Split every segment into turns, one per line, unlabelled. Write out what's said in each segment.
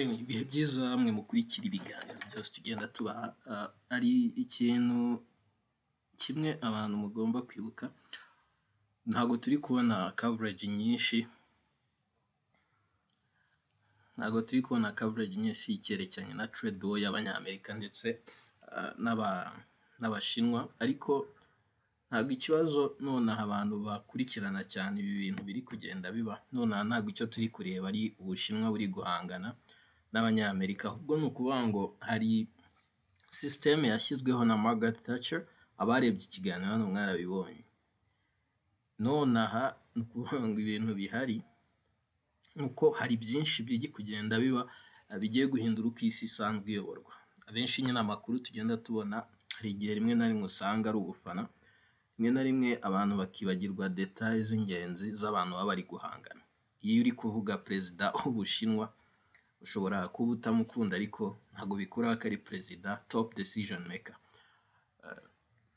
ibihe byiza hamwe mukurikira ibiganiro byose tugenda tubaha. Ari ikintu kimwe abantu mugomba kwibuka, ntabwo turi kubona coverage nyinshi icyerekeranye na trade war y'abanyamerika ndetse n'abashinwa, ariko ntabwo ikibazo nonaha abantu bakurikirana cyane ibi bintu biri kugenda biba nonaha, ntabwo icyo turi kureba ari ubushinwa buri guhangana n'abanyamerika, ahubwo ni ukuvuga ngo hari system yashyizweho na Margaret Thatcher. Abarebye ikiganiro hano mwarabibonye. Nonaha ni ukuvuga ngo ibintu bihari nuko hari byinshi biri kugenda biba bigiye guhindura uko isi isanzwe iyoborwa. Abenshi nyine amakuru tugenda tubona, hari igihe rimwe na rimwe usanga ari ubufana, rimwe na rimwe abantu bakibagirwa details z'ingenzi z'abantu baba bari guhangana. Iyo uri kuvuga perezida w'Ubushinwa ushobora kuba utamukunda, ariko ntabwo bikuraho ko ari perezida top decision maker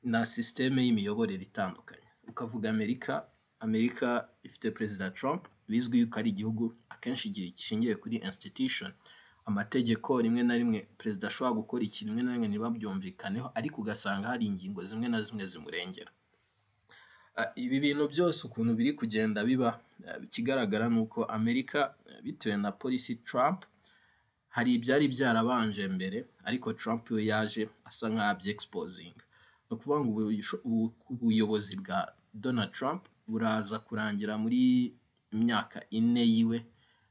na systeme y'imiyoborere itandukanye. Ukavuga Amerika ifite perezida Trump, bizwi yuko ari igihugu akenshi gishingiye kuri institution, amategeko. Rimwe na rimwe perezida ashobora gukora ikintu rimwe na rimwe ntibabyumvikaneho, ariko ugasanga hari ingingo zimwe na zimwe zimurengera. Ibi bintu byose ukuntu biri kugenda biba, ikigaragara ni uko Amerika bitewe na policy Trump, hari ibyari byarabanje mbere, ariko Trump we yaje asa nk'abye exposing. Ni ukuvuga ngo ubuyobozi bwa Donald Trump buraza kurangira muri imyaka 4 yiwe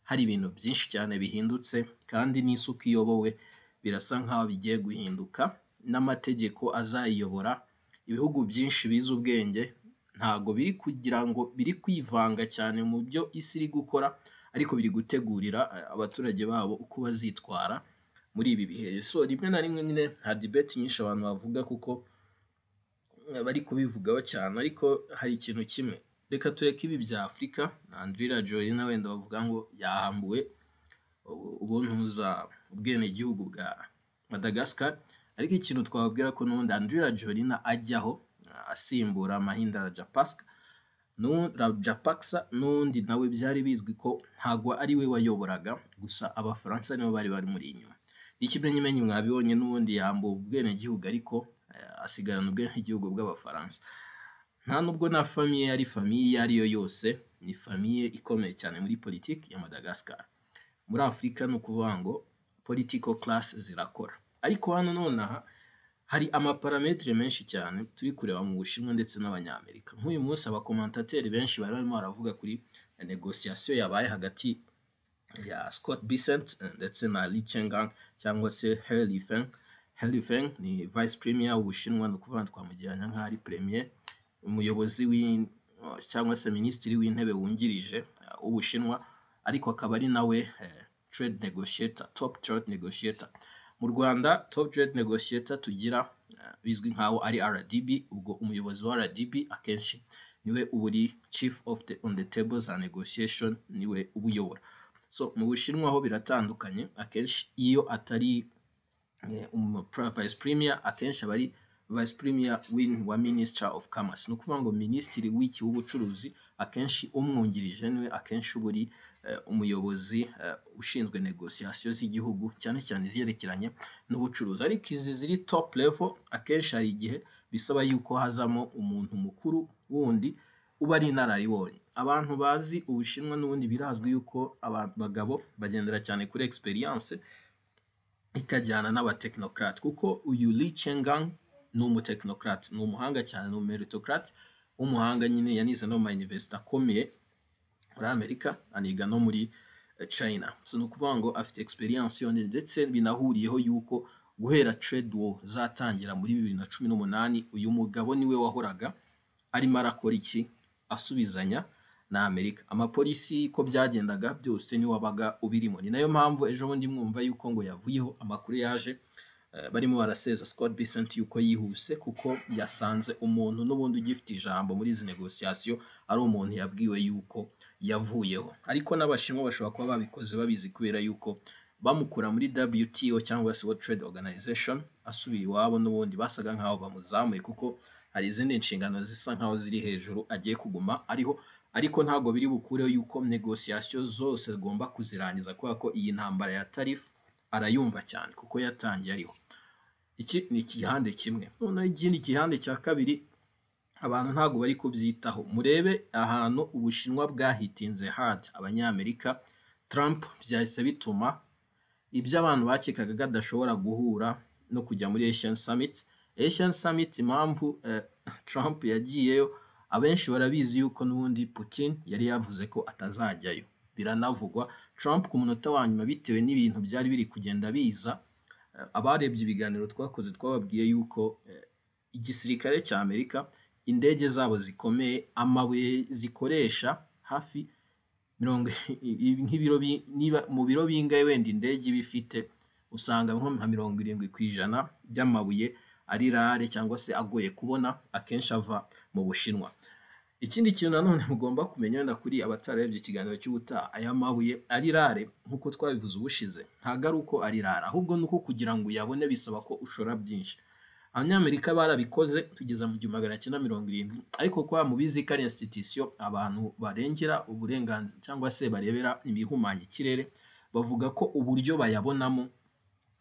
hari ibintu byinshi cyane bihindutse, kandi n'isuku iyobowe birasa nk'aho bigiye guhinduka, n'amategeko azayiyobora. Ibihugu byinshi biza ubwenge ntago biri kugira ngo biri kwivanga cyane mu byo isi iri gukora, ariko biri gutegurira abaturage babo uko bazitwara muri ibi bihe. So rimwe na rimwe nyine nta debate nyinshi abantu bavuga kuko bari kubivugaho cyane, ariko hari ikintu kimwe. Reka tureke ibi bya Afrika. Andrea Joyina wenda bavuga ngo yahambuwe ubuntuza ubwenegihugu bwa Madagascar, ariko ikintu twababwira ko n'ubundi Andrea Joyina ajyaho asimbura Mahinda Rajapaksa n'undi nawe byari bizwi ko ntago ari we wayoboraga, gusa Abafaransa nibo bari muri inyuma. Ikimenyimenyi mwabibonye, n'ubundi yambuwe ubwenegihugu ariko asigarana ubwenegihugu bw'Abafaransa. Nta nubwo na famiye yari famiye ariyo yose, ni famiye ikomeye cyane muri politiki ya Madagascar. Muri Afrika ni ukuvuga ngo political class zirakora, ariko hano nonaha hari amaparametre menshi cyane turi kureba mu Bushinwa ndetse n'Abanyamerika. Nk'uyu munsi abakomentateri benshi barimo baravuga kuri negotiation yabaye hagati ya Scott Bessent ndetse na Li Chenggang cyangwa se He Lifeng, ni vice premier w'Ubushinwa. Ni ukuvuga twamujyana nk'ari premier, umuyobozi cyangwa se minisitiri w'intebe wungirije w'Ubushinwa, ariko akaba ari nawe trade negotiator, top trade negotiator. Mu Rwanda top trade negotiator tugira bizwi nkaho ari RDB. Ubwo umuyobozi wa RDB akenshi niwe uburi chief of the on the tables and negotiation, niwe ubuyobora. So mu Bushinwa ho biratandukanye, akenshi iyo atari vice premier, akenshi abari vice premier wa minister of commerce. Ni ukuvuga ngo minisitiri w'iki w'ubucuruzi, akenshi umwungirije niwe akenshi uburi umuyobozi ushinzwe negotiation z'igihugu, cyane cyane ziyerekeranye n'ubucuruzi. Ariko izi ziri top level akenshi hari igihe bisaba yuko hazamo umuntu mukuru wundi uba ari inararibonye. Abantu bazi Ubushinwa n'ubundi birazwi yuko abagabo bagendera cyane kuri experience ikajyana n'abateknocrat, kuko uyu Li Chenggang ni umuteknocrat, ni umuhanga cyane, ni meritocrat w'umuhanga nyine, yanize no mu university akomeye muri Amerika, aniga no muri China. So ni ukuvuga ngo afite experience yone, ndetse binahuriyeho yuko guhera trade war zatangira muri 2018 uyu mugabo niwe wahoraga arimo arakora iki, asubizanya na Amerika. Amapolisi ko byagendaga byose ni wabaga ubirimo. Ni nayo mpamvu ejo bundi mwumva yuko ngo yavuyeho, amakuru yaje barimo baraseza Scott Bessent yuko yihuse, kuko yasanze umuntu n'ubundi ugifite ijambo muri izi negotiation ari umuntu yabwiwe yuko yavuyeho. Ariko n'Abashinwa bashobora kuba babikoze babizi, kubera yuko bamukura muri WTO cyangwa se World Trade Organization asubiye iwabo, n'ubundi basaga nkaho bamuzamuye, kuko hari izindi nshingano zisa nkaho ziri hejuru agiye kuguma ariho. ariko ntabwo biri bukureho yuko negociation zose zigomba kuzirangiza kubera ko iyi ntambara ya tarifu arayumva cyane kuko yatangiye ariho. Iki ni igihande kimwe. Noneho ikindi gihande cya kabiri abantu ntabwo bari kubyitaho. Murebe ahantu Ubushinwa bwahitinze hard Abanyamerika. Trump byahise bituma ibyo abantu bakekaga gadashobora guhura no kujya muri Asian Summit. Asian Summit impamvu Trump yagiyeyo abenshi barabizi yuko n'ubundi Putin yari yavuze ko atazajyayo. Biranavugwa Trump ku munota wa nyuma bitewe n'ibintu byari biri kugenda biza, abarebye ibiganiro twakoze twababwiye yuko igisirikare cya Amerika indege zabo zikomeye amabuye zikoresha hafi nk'ibiro niba mu biro bingaye wenda indege bifite usanga nko nka 70% by'amabuye ari rare cyangwa se agoye kubona akenshi ava mu Bushinwa. Ikindi kintu nanone mugomba kumenya wenda kuri abatarebye ikiganiro cy'ubutaha, aya mabuye ari rare nkuko twabivuze ubushize ntago ari uko ari rare, ahubwo nuko kugira ngo uyabone bisaba ko ushora byinshi. Abanyamerika barabikoze tugeza mu 1970, ariko kwa mubizi ko ari institution abantu barengera uburenganzira cyangwa se barebera ibihumanya ikirere, bavuga ko uburyo bayabonamo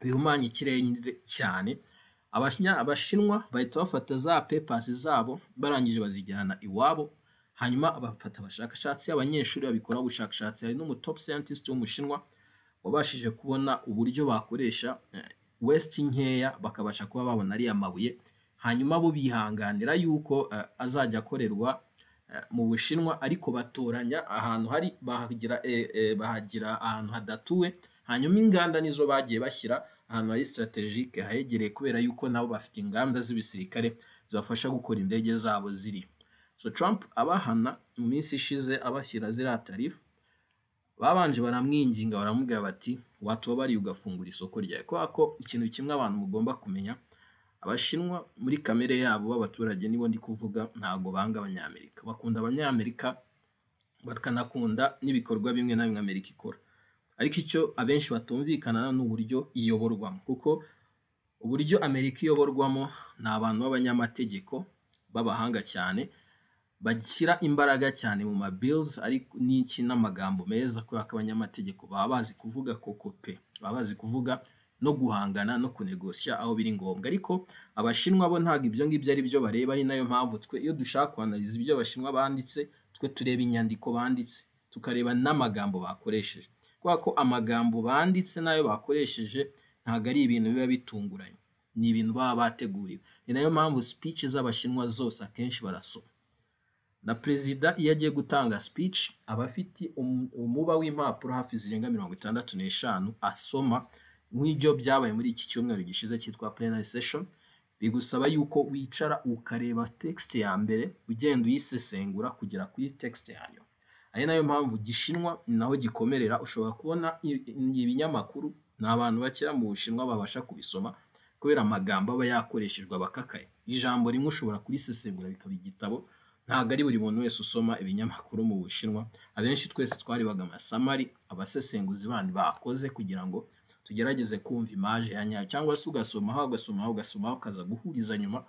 bihumanya ikirere cyane. Abashinwa bahita bafata za papers zabo barangije bazijyana iwabo, hanyuma abafata abashakashatsi abanyeshuri babikora ubushakashatsi. Hari n'umu top scientist w'Umushinwa wabashije kubona uburyo bakoresha waste nkeya bakabasha kuba babona ari amabuye, hanyuma bo bihanganira yuko azajya akorerwa mu Bushinwa, ariko batoranya ahantu hari bahagira ahantu hadatuwe, hanyuma inganda nizo bagiye bashyira ahantu hari strategique hayegereye kubera yuko nabo bafite inganda z'ibisirikare zibafasha gukora indege zabo ziri. So Trump abahana mu minsi ishize abashyira ziriya tarifu, babanje baramwinginga baramubwira bati watubabariye ugafungura isoko ryawe. Kubera ko ikintu kimwe abantu mugomba kumenya, Abashinwa muri kamere yabo b'abaturage nibo ndi kuvuga ntago banga Abanyamerika, bakunda Abanyamerika bakanakunda n'ibikorwa bimwe na bimwe Amerika ikora. Ariko icyo abenshi batumvikana n'uburyo iyoborwamo, kuko uburyo Amerika iyoborwamo ni abantu b'abanyamategeko b'abahanga cyane, bagira imbaraga cyane mu ma bills ariko n'iki n'amagambo meza, kubera ko abanyamategeko baba bazi kuvuga koko pe, baba bazi kuvuga no guhangana no kunegosia aho biri ngombwa. Ariko Abashinwa bo ntago ibyo ngibyo ari byo bareba, ari nayo mpamvu twe iyo dushaka kwanaliza ibyo Abashinwa banditse twe tureba inyandiko banditse tukareba n'amagambo bakoresheje, kubera ko amagambo banditse nayo bakoresheje ntago ari ibintu biba bitunguranye, ni ibintu baba bateguriwe. Ni nayo mpamvu speech z'Abashinwa zose akenshi barasoma, na perezida iyo agiye gutanga speech aba afite umuba w'impapuro hafi zirenga 65 asoma. Nk'ibyo byabaye muri iki cyumweru gishize cyitwa plenary session, bigusaba yuko wicara ukareba text ya mbere ugenda uyisesengura kugera kuri text yanyu. Ari nayo mpamvu Gishinwa naho gikomerera, ushobora kubona ibinyamakuru n'abantu bakira mu Bushinwa babasha kubisoma kubera amagambo aba yakoreshejwe abakakaye. Ijambo rimwe ushobora kurisesengura bikaba igitabo. Ntago ari buri muntu wese usoma ibinyamakuru mu Bushinwa, abenshi twese twaribaga amasamari abasesenguzi bandi bakoze kugira ngo tugerageze kumva image ya nyayo, cyangwa se ugasoma ukaza guhuriza nyuma,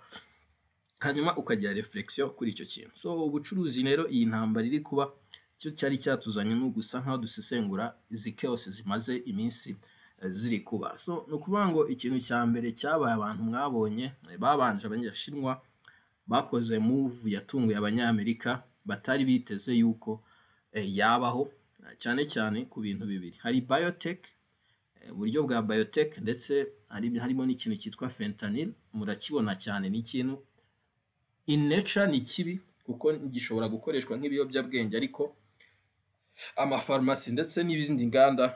hanyuma ukagira reflexion kuri icyo kintu. So ubucuruzi rero iyi ntambara iri kuba cyo cyari cyatuzanye no gusa nkaho dusesengura izi chaos zimaze iminsi ziri kuba. So no kuvuga ngo ikintu cya mbere cyabaye abantu mwabonye babanje Abanyashinwa bakoze move yatunguye Abanyamerika batari biteze yuko yabaho, cyane cyane ku bintu bibiri. Hari biotech, uburyo bwa biotech, ndetse harimo n'ikintu cyitwa fentanyl. Murakibona cyane, ni ikintu in nature ni kibi kuko gishobora gukoreshwa nk'ibiyobyabwenge, ariko amafarmasi ndetse n'ibindi nganda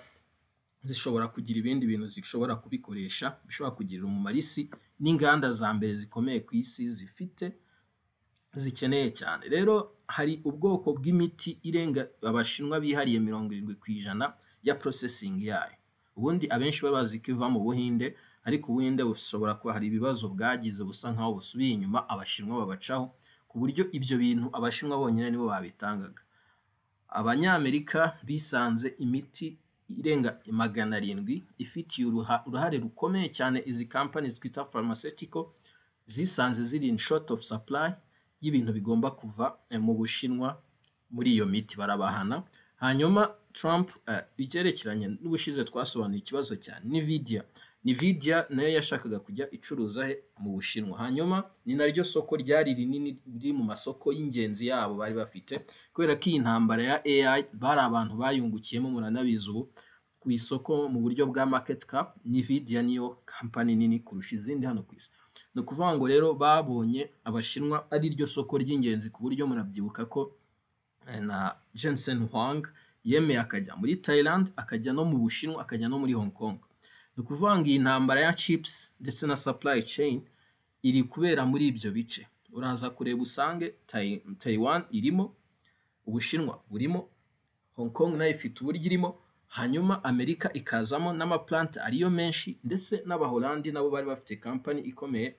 zishobora kugira ibindi bintu zishobora kubikoresha bishobora kugirira umumaro isi, n'inganda za mbere zikomeye ku isi zikeneye cyane. Rero hari ubwoko bw'imiti irenga Abashinwa bihariye 70% ya processing yayo. Ubundi abenshi babazi ko iva mu Buhinde, ariko Ubuhinde bushobora kuba hari ibibazo bwagize busa nkaho busubiye inyuma, Abashinwa babacaho ku buryo ibyo bintu Abashinwa bonyine nibo babitangaga. Abanyamerika bisanze imiti irenga 700 ifitiye uruhare rukomeye cyane izi companies twita pharmaceutical, zisanze ziri in short of supply y'ibintu bigomba kuva mu Bushinwa muri iyo miti barabahana. Hanyuma Trump icyerekeranye n'ubushize twasobanuye ikibazo cya Nvidia nayo yashakaga kujya icuruza mu Bushinwa. Hanyuma ni naryo soko ryari rinini riri mu masoko y'ingenzi yabo bari bafite, kubera ko iyi ntambara ya AI bari abantu bayungukiyemo, muranabizi ubu ku isoko mu buryo bwa market cap Nvidia niyo company nini kurusha izindi hano ku isi. Ni ukuvuga ngo rero babonye Abashinwa ari ryo soko ry'ingenzi, ku buryo murabyibuka ko na Jensen Huang yemeye akajya muri Thailand, akajya no mu Bushinwa, akajya no muri Hong Kong. Ni ukuvuga ngo iyi ntambara ya chips ndetse na supply chain iri kubera muri ibyo bice. Uraza kureba usange Taiwan irimo, Ubushinwa burimo, Hong Kong nayo ifite uburyo irimo, hanyuma Amerika ikazamo n'amaplant ariyo menshi, ndetse n'Abaholandi nabo bari bafite company ikomeye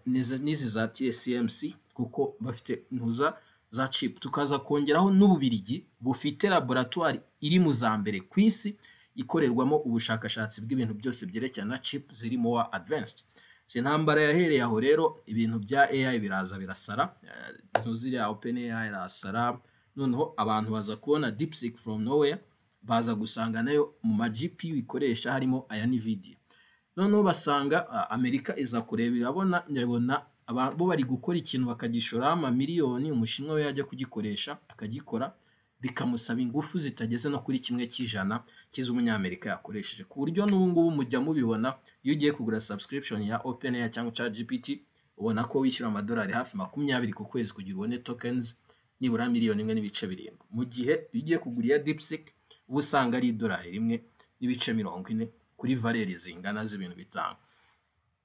n'izi za TSMC, kuko bafite ntuza za chip. Tukaza kongeraho n'Ububirigi bufite laboratoire iri mu za mbere ku isi ikorerwamo ubushakashatsi bw'ibintu byose byerekerana na chip ziri more advanced. Intambara yahereye aho rero ibintu bya AI biraza birasara, ntuziriya OpenAI irasara, noneho abantu baza kubona DeepSeek from nowhere, baza gusanga nayo mu ma GPU ikoresha harimo aya Nvidia. Noneho basanga Amerika iza kureba irabona bo bari gukora ikintu bakagishora amamiliyoni, Umushinwa we yajya kugikoresha akagikora bikamusaba ingufu zitageze no kuri 1% cy'Umunyamerika yakoresheje, ku buryo n'ubu ngubu mujya mubibona iyo ugiye kugura subscription ya OpenAI cyangwa ChatGPT ubona ko wishyura amadolari hafi 20 ku kwezi kugira ubone tokens nibura 1.7 mu gihe iyo ugiye kugura iya DeepSeek uba usanga ari $1.40 kuri valeri zingana z'ibintu bitanga.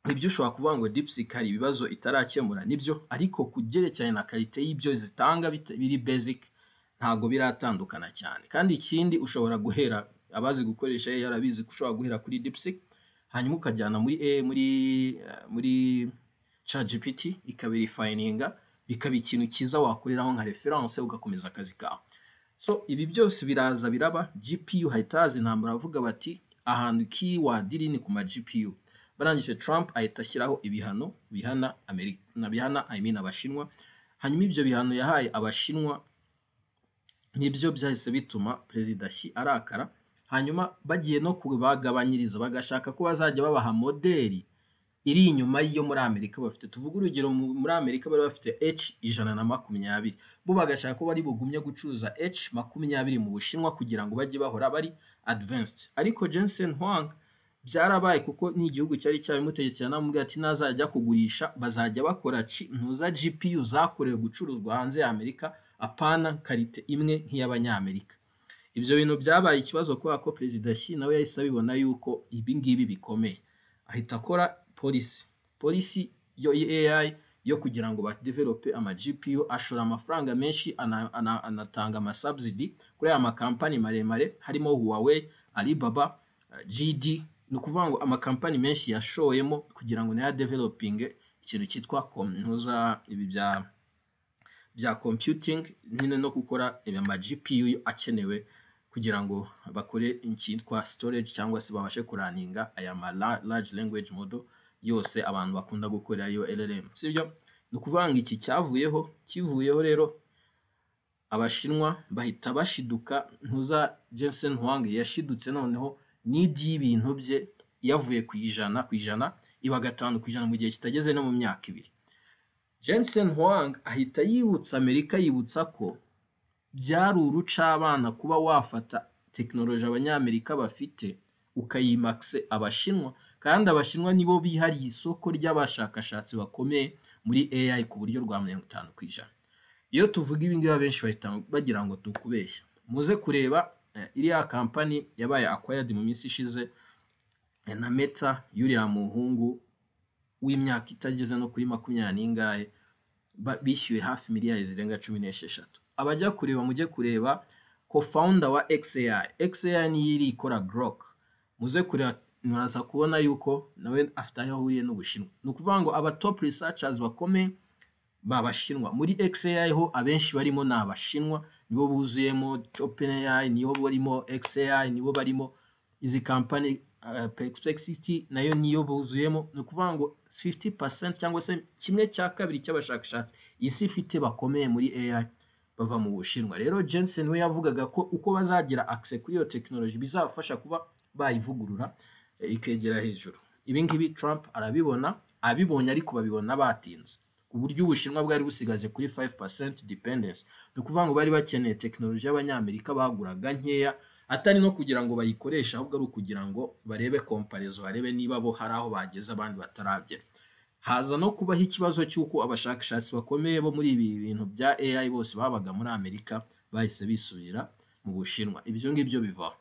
Ibyo ushobora kuvuga ngo DeepSeek hari ibibazo itarakemura nibyo, ariko kugerekeranye na kalite y'ibyo zitanga biri basic ntago biratandukana cyane. Kandi ikindi ushobora guhera, abazi gukoresha yarabizi ko ushobora guhera kuri DeepSeek hanyuma ukajyana muri ChatGPT ikabirifininga bikaba ikintu kiza wakoreraho nka reference ugakomeza akazi kawe. So ibi byose biraza biraba, GPU hahitaza intambara avuga bati ahantu keyword iri ni ku ma GPU. Barangije Trump ahita ashyiraho ibihano bihana Amerika na bihana Abashinwa. Hanyuma ibyo bihano yahaye Abashinwa nibyo byahise bituma Perezida Xi arakara. Hanyuma bagiye no kubagabanyiriza, bagashaka ko bazajya babaha modeli iri inyuma y'iyo muri Amerika bafite. Tuvuga urugero muri Amerika bari bafite H120, bo bagashaka ko bari bugumye gucuruza H20 mu Bushinwa kugira ngo bajye bahora bari advanced. Ariko Jensen Huang byarabaye kuko ni igihugu cyari cyabimutegekera, namubwira ati nazajya kugurisha bazajya bakora ntuza GPU zakorewe gucuruzwa hanze ya Amerika, apana karite imwe nk'iy'Abanyamerika. Ibyo bintu byabaye ikibazo kubera ko Perezida Xi nawe yahise abibona yuko ibi ngibi bikomeye, ahita akora polisi yo AI yo kugira ngo badevelope ama GPU, ashora amafaranga menshi, anatanga ama subsidy kuri aya makampani maremare harimo Huawei, Alibaba, GD. Ni ukuvuga ngo amakampani menshi yashoyemo kugira ngo nayo developing ikintu cyitwa ntuza ibi bya computing nyine no gukora ama GPU akenewe kugira ngo bakore icyitwa storage cyangwa se babashe kuraninga aya large language model yose abantu bakunda gukorera yo LLM, sibyo? Ni ukuvuga ngo iki kivuyeho rero Abashinwa bahita bashiduka. Ntuza Jensen Huang yashidutse, noneho n'iby'ibintu bye yavuye ku ijana iba 5% mu gihe kitageze no mu myaka 2. Jensen Huang ahita yibutsa Amerika, yibutsa ko byari urucabana kuba wafata technology Abanyamerika bafite ukayimaxe Abashinwa, kandi Abashinwa nibo bihariye isoko ry'abashakashatsi bakomeye muri AI ku buryo rwa 50%. Iyo tuvuga ibi ngibi abenshi bahita bagira ngo tukubeshya. Muze kureba iriya company yabaye acquired mu minsi ishize na Meta, yuriya muhungu w'imyaka itageze no kuri 20 bishyuye hafi miliyari zirenga 16. Abajya kureba mujye kureba co-founder wa XAI ni iri ikora Grok. Muze kureba muraza kubona yuko nawe afite aho ahuriye n'Ubushinwa. Ni ukuvuga ngo aba top researchers bakomeye babashinwa muri XAI ho abenshi barimo ni Abashinwa, nibo buzuyemo OpenAI, nibo barimo XAI, nibo barimo izi company Perplexity nayo niyo buzuyemo. Ni ukuvuga ngo 50% cyangwa se 1/2 cy'abashakashatsi isi ifite bakomeye muri AI bava mu Bushinwa. Rero Jensen we yavugaga ko uko bazagira access kuri iyo technology bizafasha kuba bayivugurura ikegera hejuru. Ibi ngibi Trump arabibona, abibonye ariko babibona batinze, ku buryo Ubushinwa bwari busigaje kuri 5% dependence. Ni ukuvuga ngo bari bakeneye technology y'Abanyamerika baguraga nkeya, atari no kugira ngo bayikoreshe, ahubwo ari ukugira ngo barebe comparison, barebe niba bo hari aho bageze abandi bataragera. Haza no kubaho ikibazo cy'uko abashakashatsi bakomeye bo muri ibi bintu bya AI bose babaga muri Amerika bahise bisubira mu Bushinwa. Ibyo ngibyo bivaho.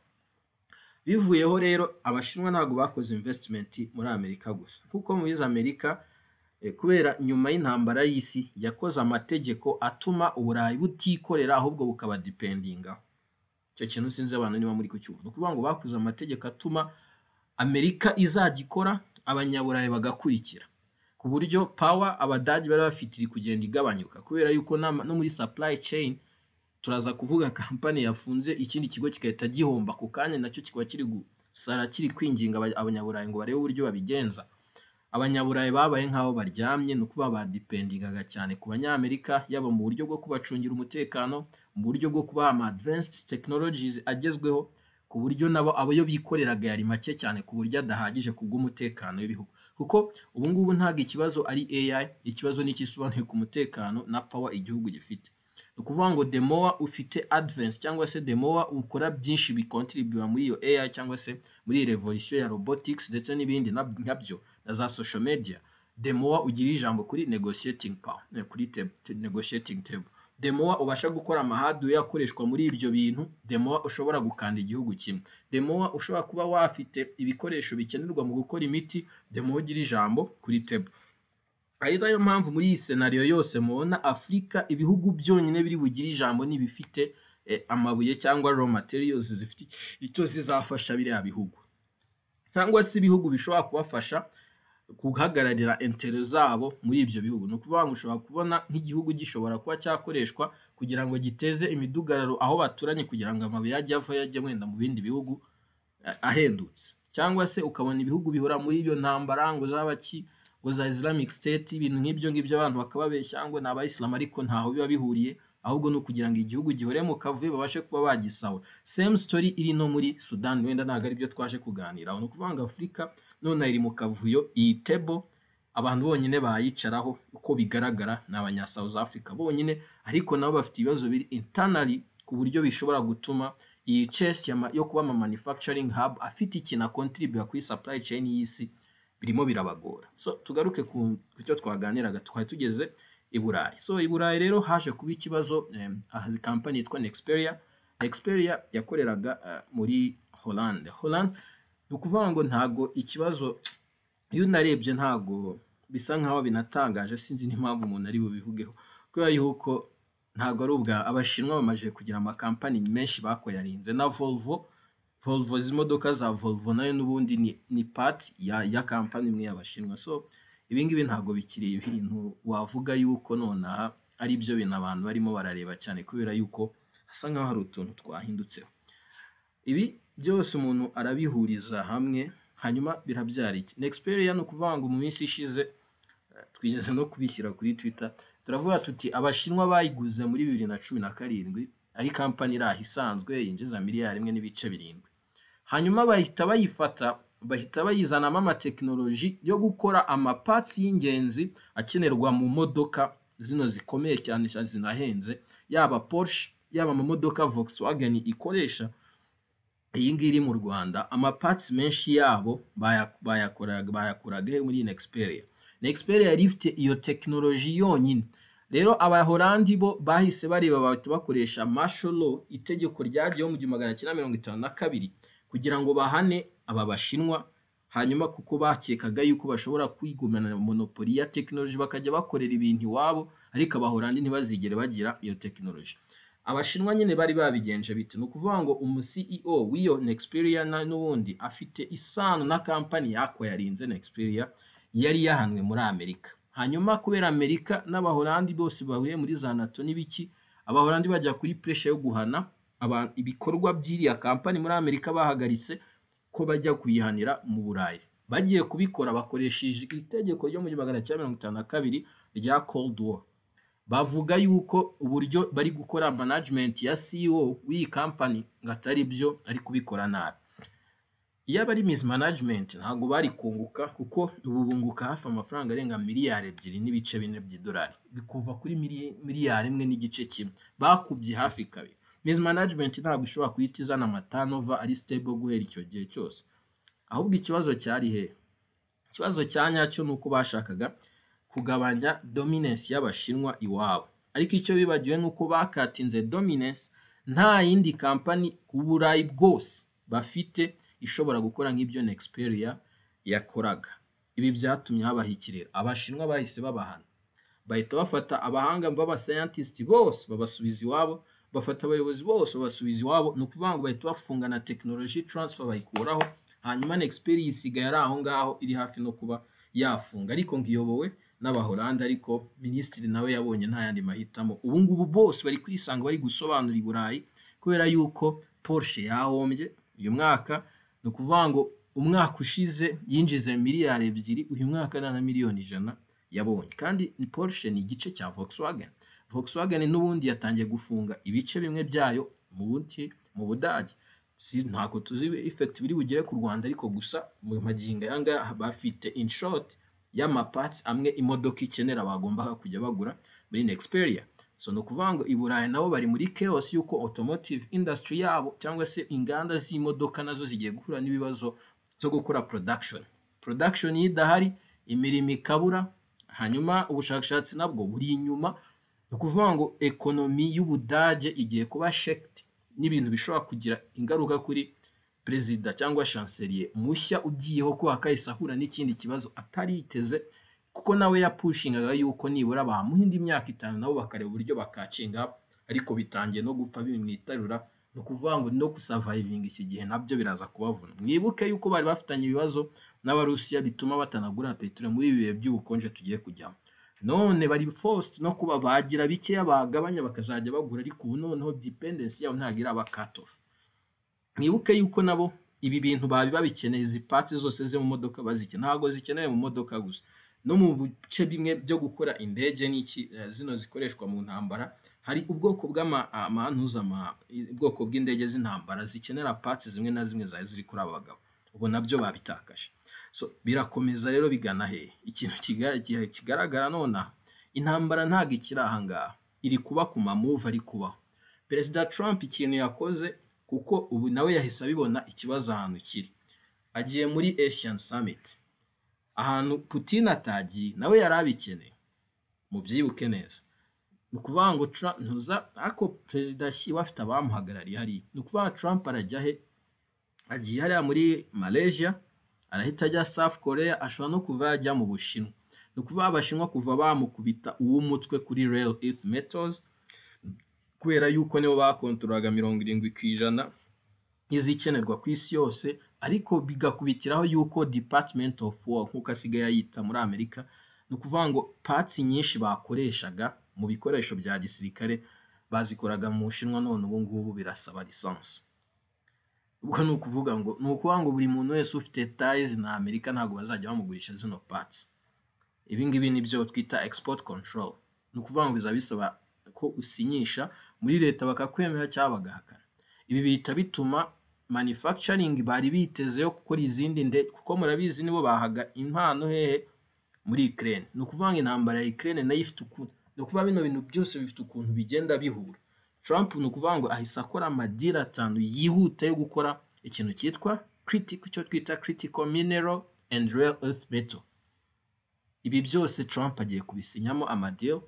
Bivuyeho rero Abashinwa ntabwo bakoze investment muri Amerika gusa, kuko muri Amerika kubera nyuma y'intambara y'isi yakoze amategeko atuma Uburayi butikorera ahubwo bukaba dependinga. Icyo kintu sinzi abantu niba muri kucyumva. Kuvuga ngo bakoze amategeko atuma Amerika izagikora, Abanyaburayi bagakurikira, ku buryo power Abadage bari bafite iri kugenda igabanyuka, kubera yuko no muri supply chain turaza kuvuga company yafunze ikindi kigo kigahita gihomba ku kanya, nacyo kikaba kiri gusara kiri kwinginga Abanyaburayi ngo barebe uburyo babigenza. Abanyaburayi babaye nk'aho baryamye, no kuba badependingaga cyane ku Banyamerika, yaba mu buryo bwo kubacungira umutekano, mu buryo bwo kuba advanced technologies agezweho, ku buryo nabo abayo bikoreraga yari make cyane ku buryo adahagije kubw'umutekano w'ibihugu. Kuko ubu ngubu ntabwo ikibazo ari AI, ikibazo ni ikisobanuye ku mutekano na power igihugu gifite. Ukuvuga ngo the more ufite advance cyangwa se the more ukora byinshi bicontribute muri iyo AI cyangwa se muri revolution ya robotics ndetse n'ibindi nabyo na za social media, the more ugira ijambo kuri negotiating power, kuri negotiating table. The more ubasha gukora amahardware yakoreshwa muri ibyo bintu, the more ushobora gukanda igihugu kimwe. The more ushobora kuba wafite ibikoresho bikenerwa mu gukora imiti, the more ugira ijambo kuri table. Ari nayo mpamvu muri iyi scenario yose mubona Afrika ibihugu byonyine biri bugira ijambo n'ibifite amabuye cyangwa raw materials zifite icyo zizafasha biriya bihugu, cyangwa se ibihugu bishobora kubafasha guhagararira intere zabo muri ibyo bihugu. No kuvuga ngo ushobora kubona nk'igihugu gishobora kuba cyakoreshwa kugira ngo giteze imidugararo aho baturanye, kugira ngo amabuye yajye wenda mu bindi bihugu ahendutse, cyangwa se ukabona ibihugu bihora muri iyo ntambara ngo zabaki ngo za Islamic State, ibintu nk'ibyo ngibyo abantu bakababeshya ngo ni Abayisilamu, ariko ntaho biba bihuriye, ahubwo no kugira ngo igihugu gihore mu kavuyo babashe kuba bagisawa. Same story iri no muri Sudan, wenda ntabwo ari byo twaje kuganiraho. No kuvuga ngo Afrika none iri mu kavuyo, iyi table abantu bonyine bayicaraho uko bigaragara ni abanya South Africa bonyine, ariko nabo bafite ibibazo biri internally ku buryo bishobora gutuma iyi chess yo kuba manufacturing hub afite ikintu contribute kuri supply chain y'isi birimo birabagora. So tugaruke ku cyo twaganiraga, twari tugeze i Burayi. So i Burayi rero haje kuba ikibazo, ahazi company yitwa Nexperia yakoreraga muri Holland. Ukuvuga ngo ntago ikibazo iyo narebye ntago bisa nkaho binatangaje, sinzi n'impamvu umuntu ari bubivugeho, kubera yuko ntago ari ubwa Abashinwa bamaje kugira amakampani menshi bakoyarinze na Volvo z'imodoka za Volvo nayo n'ubundi ni part ya company imwe y'Abashinwa. So ibi ngibi ntago bikiri ibintu wavuga yuko nonaha ari byo bintu abantu barimo barareba cyane, kubera yuko hasa nkaho hari utuntu twahindutseho. Ibi byose umuntu arabihuriza hamwe, hanyuma birabyara iki? Nexperia no kuvuga ngo mu minsi ishize twigeze no kubishyira kuri Twitter, turavuga tuti Abashinwa bayiguze muri 2017, ari company iraha isanzwe yinjiza miliyari 1.7, hanyuma bahita bayifata, bahita bayizanamo amateknoloji yo gukora amapatsi y'ingenzi akenerwa mu modoka zino zikomeye cyane zinahenze, yaba Porsche yaba mu modoka Volkswagen ikoresha iyi ngiri mu Rwanda. Amapatsi menshi yabo bayakoraga muri Nexperia yari ifite iyo teknoloji yonyine. Rero Abahorandi bo bahise bareba bahita bakoresha martial law, itegeko ryagiyeho mu 1952 kugira ngo bahane aba Bashinwa, hanyuma kuko bakekaga yuko bashobora kwigumana monopoli ya teknoloji bakajya bakorera ibintu iwabo, ariko Abahorandi ntibazigere bagira iyo teknoloji. Abashinwa nyine bari babigenje bite? No kuvuga ngo CEO w'iyo Nexperia n'ubundi afite isano na company yako yarinze Nexperia yari yahanwe muri Amerika. Hanyuma kubera Amerika n'Abahorandi bose bahuye muri za NATO n'ibiki, Abahorandi bajya kuri pressure yo guhana ibikorwa by'iriya company muri Amerika, bahagaritse ko bajya kuyihanira mu Burayi. Bagiye kubikora bakoresheje itegeko ryo mu 1952 rya Cold War. bavuga yuko uburyo bari gukora management ya CEO w'iyi company ngatari byo ari kubikora nabi. Iyo abari mismanagement ntabwo bari kunguka, kuko ubu bunguka hafi amafaranga arenga miliyari 2.4 by'idolari, bikuva kuri miliyari 1.1, bakubye hafi kabiri. Mismanagement ntabwo ishobora kuhita izana amatanova ari stable guhera icyo gihe cyose. Ahubwo ikibazo cyari he? Ikibazo cyanyacyo nuko bashakaga kugabanya dominance y'abashinwa iwabo, ariko icyo bibagiwe nuko bakatinze dominance nta yindi company ku Burayi bwose bafite ishobora gukora nk'ibyo Nexperia yakoraga. Ibi byatumye habahikirira abashinwa bahise babahana, bahita bafata abahanga b'aba scientist bose babasubiza iwabo, bafata abayobozi bose babasubiza iwabo. No kuvuga ngo bahita bafunga na technology transfer bayikuraho, hanyuma Nexperia isigaye ari aho ngaho iri hafi no kuba yafunga, ariko ngiyobowe n'Abahorandi. Ariko minisitiri nawe yabonye nta yandi mahitamo. Ubu ngubu bose bari kwisanga bari gusobanura i Burayi kubera yuko Porsche yahombye uyu mwaka. No kuvuga ngo umwaka ushize yinjize miliyari 2, uyu mwaka na miliyoni 100 yabonye. Kandi ni Porsche ni igice cya Volkswagen. Volkswagen n'ubundi yatangiye gufunga ibice bimwe byayo mu Budage. Ntabwo tuzi effect biri bugere ku Rwanda, ariko gusa mu magingo yanga bafite in short y'amaparts amwe imodoka ikenera bagomba kujya bagura muri Nexperia. So no kuvuga ngo i Burayi nabo bari muri chaos yuko automotive industry yabo cyangwa se inganda z'imodoka nazo zigiye guhura n'ibibazo byo gukora production yidahari, imirimo ikabura, hanyuma ubushakashatsi nabwo buri inyuma. No kuvuga ngo economy y'Ubudage igiye kuba shaked n'ibintu bishobora kugira ingaruka kuri perezida cyangwa chancelier mushya ugiyeho ko akayisahura n'ikindi kibazo atari yiteze, kuko nawe yapushingaga yuko nibura bamuha indi myaka 5 nabo bakareba uburyo bakacinga, ariko bitangiye no gupfa bimwitarura. No kuvuga ngo no kusurviving iki gihe nabyo biraza kubavuna. Mwibuke yuko bari bafitanye ibibazo n'Abarusiya bituma batanagura petrol muri ibihe by'ubukonje tugiye kujyamo. None bari forced no kuba bagira bikeya bagabanya bakazajya bagura, ariko ubu noneho dependence yabo ntagira aba cut off. Mwibuke yuko nabo ibi bintu babikeneye, izi parts zose zo mu modoka bazikeneye, ntago zikeneye mu modoka gusa, no mu bice bimwe byo gukora indege n'iki zino zikoreshwa mu ntambara. Hari ubwoko ubwoko bw'indege z'intambara zikenera parts zimwe na zimwe ziri kuri abagabo, ubwo nabyo babitakaje. So birakomeza rero bigana he? Ikintu kigaragara nona intambara ntago ikirahanga, iri kuba ku move ari kubaho. Perezida Trump ikintu yakoze, kuko ubu nawe yahise abibona ikibazo ahantu kiri, agiye muri Asian Summit ahantu Putin atagiye, nawe yarabikeneye mu byibuke neza. Nukuvuga ngo Trump ntuza ako perezida Xi afite abamuhagarariye hari. Nukuvuga Trump arajya he? Agiye hariya muri Malaysia, arahita ajya South Korea, ashobora no kuva ajya mu Bushinwa. Nukuvuga Abashinwa kuva bamukubita uw'umutwe kuri Rare Earth Metals, kubera yuko nibo bakontorolaga 70% y'izikenerwa ku isi yose, ariko bigakubitiraho yuko Department of War nkuko asigaye yita muri Amerika. Nukuvuga ngo parts nyinshi bakoreshaga mu bikoresho bya gisirikare bazikoraga mu Bushinwa, none ubu ngubu birasaba license. Ubwo nukuvuga ngo buri muntu wese ufite ties na Amerika ntago bazajya bamugurisha zino parts. Ibi ngibi nibyo twita export control. Nukuvuga ngo bizabisaba ko usinyisha muri leta bakakwemera cyangwa bagahakana. Ibi bihita bituma manufacturing bari bitezeyo gukora izindi ndege, kuko murabizi nibo bahaga impano hehe muri Ukraine. Nukuvuga ngo intambara ya Ukraine nayo ifite ukuntu, nukuvuga bino bintu byose bifite ukuntu bigenda bihura. Trump nukuvuga ngo ahise akora amadira 5 yihuta yo gukora ikintu cyitwa critical mineral and rare earth metal. Ibi byose Trump agiye kubisinyamo amadeal.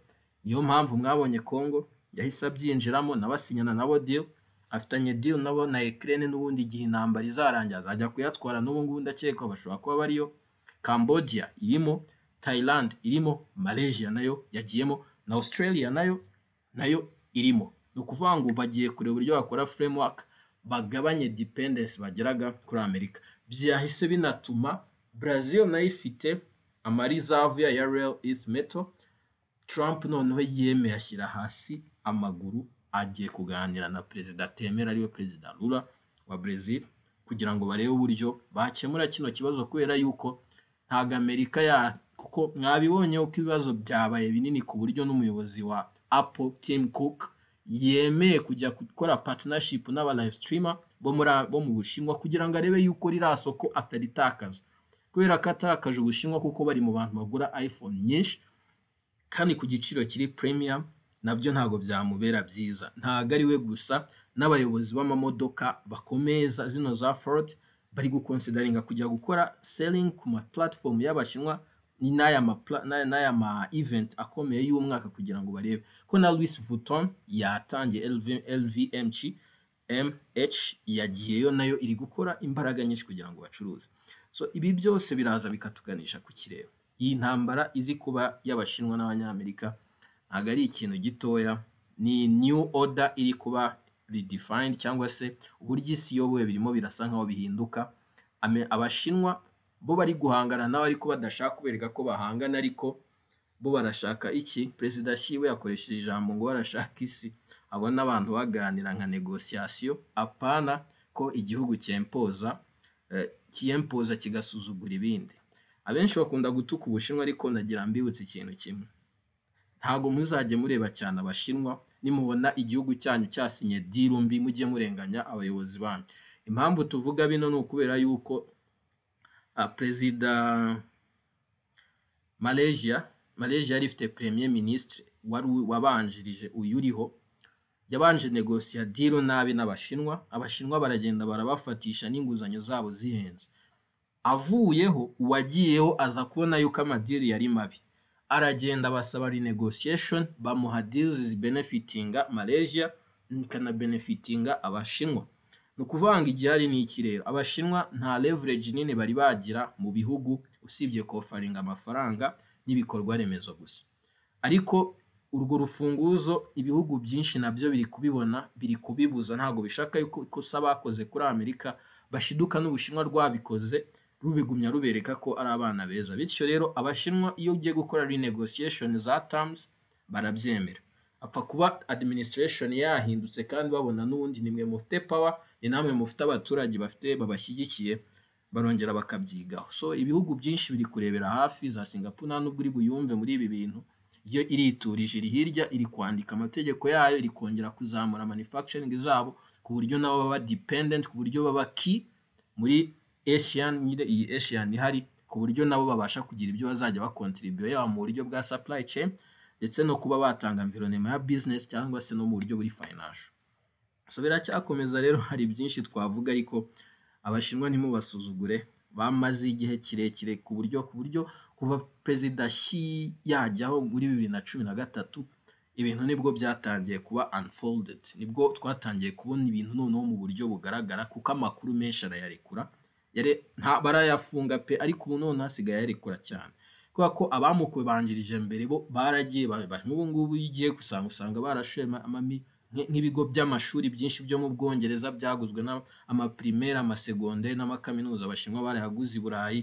Niyo mpamvu mwabonye Congo yahise abyinjiramo nabasinyana nabo deal, afitanye deal nabo na Ukraine, n'ubundi igihe intambara izarangira azajya kuyatwara. N'ubu ngubu ndakeka bashobora kuba bariyo. Cambodia irimo, Thailand irimo, Malaysia nayo yagiyemo, na Australia nayo irimo. Nukuvuga ngo bagiye kureba uburyo bakora framework bagabanye dependence bageraga kuri Amerika. Byahise binatuma Brazil nayo ifite amarizavu ya Rare Earth Metal. Trump noneho yemeye ashyira hasi amaguru, agiye kuganira na Perezida Temer ariwe Perezida Lula wa Brazil, kugira ngo barebe uburyo bakemura kino kibazo, kubera yuko ntago Amerika kuko mwabibonye uko ibibazo byabaye binini ku buryo n'umuyobozi wa Apple Tim Cook yemeye kujya gukora partnership n'aba live streamer bo mu Bushinwa kugira ngo arebe yuko ririya soko ataritakaza, kubera ko atakaje Ubushinwa kuko bari mu bantu bagura iPhone nyinshi kandi ku giciro kiri premium, nabyo ntago byamubera byiza. Ntago ari we gusa, n'abayobozi b'amamodoka bakomeza zino za Ford bari guconsideringa kujya gukora selling ku ma platform y'Abashinwa n'aya ma event akomeye y'umwaka kugira ngo barebe ko na Louis Vuitton yatangiye LVMH yagiyeyo nayo iri gukora imbaraga nyinshi kugira ngo bacuruze. So ibi byose biraza bikatuganisha ku kireba. Iyi ntambara izi kuba y'Abashinwa n'Abanyamerika ntabwo ari ikintu gitoya, ni new order iri kuba redefined, cyangwa se uburyo isi yoboye birimo birasa nkaho bihinduka. Abashinwa bo bari guhangana nawe ariko badashaka kubereka ko bahangana, ariko bo barashaka iki? Perezida Xi we yakoresheje ijambo ngo barashaka isi abona abantu baganira nka negotiation, apana ko igihugu cyempoza kigasuzugura ibindi. Abenshi bakunda gutuka Ubushinwa, ariko nagira mbibutse ikintu kimwe: ntago muzajye mureba cyane Abashinwa, nimubona igihugu cyanyu cyasinye deal mbi mujye murenganya abayobozi banyu. Impamvu tuvuga bino ni ukubera yuko Perezida Malaysia yari ifite Premier Ministre wabanjirije uyu uriho, yabanje negosia deal nabi n'Abashinwa. Abashinwa baragenda barabafatisha n'inguzanyo zabo zihenze. Avuyeho uwagiyeho aza kubona yuko amadiri yari mabi, aragenda basaba renegotiation, bamuha deals benefitinga Malaysia nikana benefitinga Abashinwa. Nukuvanga igihari ni iki rero? Abashinwa nta leverage nini bari bagira mu bihugu usibye kofaringa amafaranga n'ibikorwa remezo gusa, ariko urwo rufunguzo ibihugu byinshi nabyo biri kubibona, biri kubibuza. Ntago bishaka yuko ikosa bakoze kuri Amerika bashiduka n'Ubushinwa rwabikoze rubigumya rubereka ko ari abana beza. Bityo rero Abashinwa iyo ugiye gukora renegotiation za terms barabyemera, apfa kuba administration yahindutse kandi babona n'ubundi nimwe mufite power, ni namwe mufite abaturage bafite babashyigikiye, barongera bakabyigaho. So ibihugu byinshi biri kurebera hafi. Za Singapore nta nubwo uri buyumve muri ibi bintu, iyo iriturije iri hirya, iri kwandika amategeko yayo, iri kongera kuzamura manufacturing zabo ku buryo nabo baba dependent, ku buryo baba key muri iyi Asian ihari, ku buryo nabo babasha kugira ibyo bazajya bakontribute yaba mu buryo bwa supply chain ndetse no kuba batanga environment ya business cyangwa se no mu buryo buri financial. So biracyakomeza rero, hari byinshi twavuga, ariko Abashinwa ntimubasuzugure. Bamaze igihe kirekire ku buryo kuva Perezida Xi yajyaho muri 2013 ibintu nibwo byatangiye kuba unfolded, nibwo twatangiye kubona ibintu noneho mu buryo bugaragara, kuko amakuru menshi arayarekura, barayafunga pe, ariko ubu none hasigaye yarekura cyane, kubera ko abamukubanjirije mbere bo baragiye n'ubu ngubu igiye usanga barashoye nk'ibigo by'amashuri byinshi byo mu Bwongereza byaguzwe n'amaprimaire, amasegondaire n'amakaminuza. Abashinwa barayaguze i Burayi,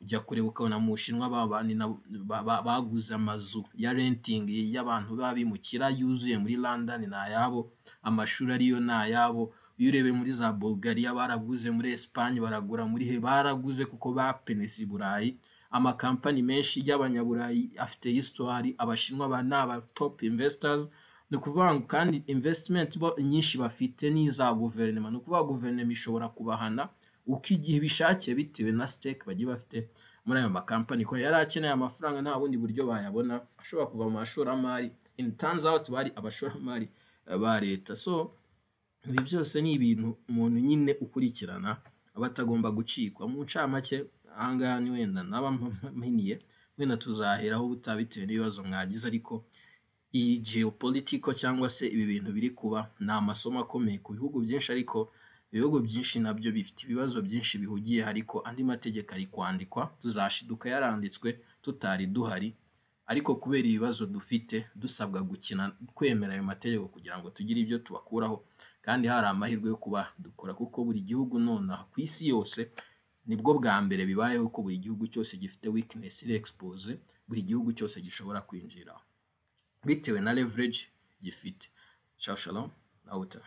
ujya kureba ukabona mu Bushinwa baguze amazu ya renting y'abantu babimukira yuzuye muri London n'ayabo, amashuri ariyo n'ayabo. Iyo urebe muri za Bulgaria baraguze, muri Espagne baragura, baraguze kuko bapenesi Burayi. Amakampani menshi y'Abanyaburayi afite histoire, Abashinwa n'aba top investors. Ni ukuvuga kandi investment nyinshi bafite n'iza guverinoma, ni ukuvuga guverinoma ishobora kubahana uko igihe bishakiye bitewe na stake bagiye bafite muri ayo makampani. Ko yari akeneye amafaranga nta bundi buryo bayabona, ashobora kuva mu mashoramari, in turns out bari abashoramari ba leta. So ibi byose ni ibintu umuntu nyine ukurikirana abatagomba gucikwa. Mu ncamake ahangaha ni wenda n'abaminiye wenda tuzaheraho butabitewe n'ibibazo mwagize, ariko iyi geopolitical cyangwa se ibi bintu biri kuba ni amasomo akomeye ku bihugu byinshi, ariko ibihugu byinshi nabyo bifite ibibazo byinshi bihugiye, ariko andi mategeko ari kwandikwa, tuzashiduka yaranditswe tutari duhari, ariko kubera ibibazo dufite dusabwa gukina kwemera ayo mategeko kugira ngo tugire ibyo tubakuraho, kandi hari amahirwe yo kuba dukora, kuko buri gihugu nonaha ku isi yose nibwo bwa mbere bibayeho ko buri gihugu cyose gifite weakness iri expose, buri gihugu cyose gishobora kwinjira bitewe na leverage gifite. Shalom na uta.